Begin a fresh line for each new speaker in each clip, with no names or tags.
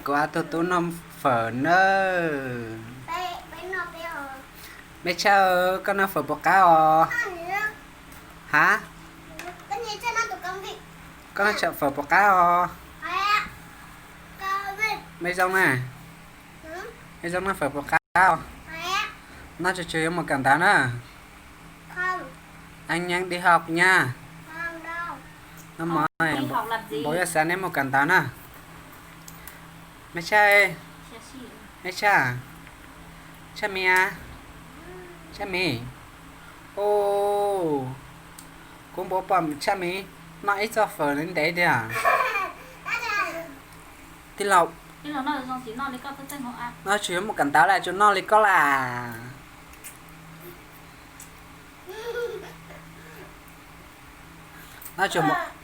Quả tôi nằm phở nơ. Mẹ chờ con nó phở bò cá hả? Con nó chợ phở bò cá mấy giống nè, mấy giống nó phở bò cá nó cho chơi một cẩn thận á. Anh nhanh đi học nha. Nó mỏi bố giờ sáng em một cẩn thận á. Mẹ chơi mẹ cha cha mẹ cha mẹ ô cũng bố bầm cha mẹ nó ít cho phở đến đấy đi à thì lộc nó chuyển một cẩn thận lại cho nó lấy có là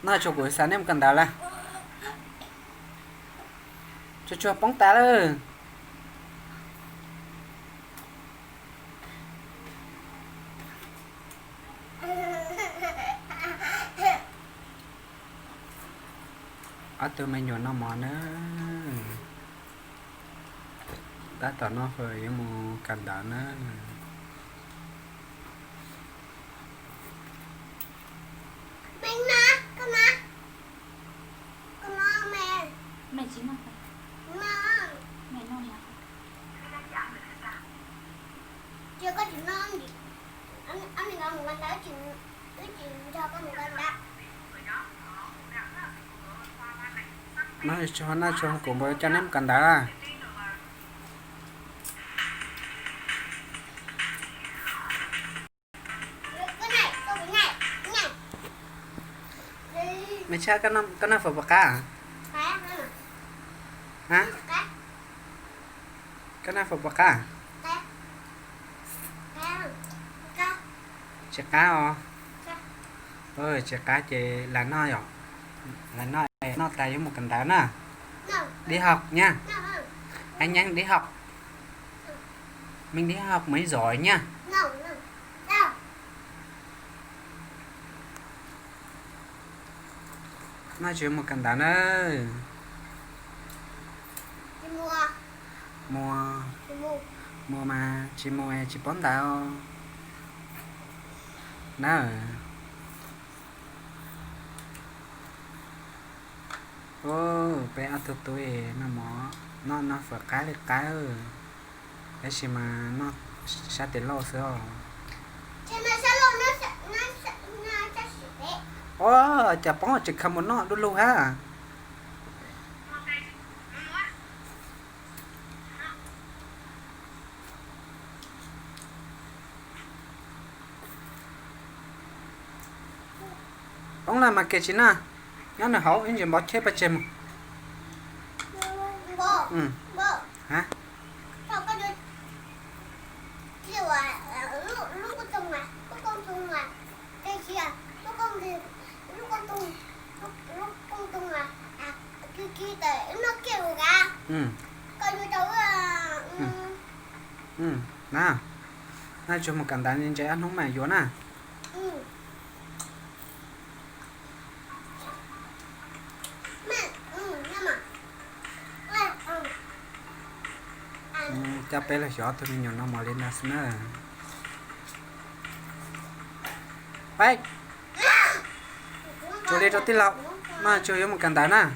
nó cho buổi sáng em cẩn thận là cho bóng tá lên ở từ mình nhỏ nó mòn nữa đã tỏ nó phải một cẩn thận nữa
mẹ chính là mẹ non là
chưa có chuyện non gì anh thì ngon một con đá chuyện cho có một con đá
nó cho cùng với cho em cẩn thận mày cha cái nó phải bạc cá hả cái nó phải bạc cá chả cá chả cá chị là nó rồi là nó tay với một cẩn thận nè đi học nha anh nhanh đi học mình đi học mới giỏi nha nói chuyện một cẩn thận ơi mua mà chị mua chị bón tao nó bé ăn thực tôi nó mỏ nó phải cái cái gì mà nó sẽ tiền lâu xưa chả bóng chỉ không muốn nó đôi luôn ha ông làm mà kể chín à nhớ là hậu anh chỉ bỏ chết ba chém hả nào nó cho một cẩn thận nên trẻ ăn không mày vốn à cho bé là gió tôi mình nó mò lên là nữa vậy cho đi cho tí lọc mà chơi một cẩn thận à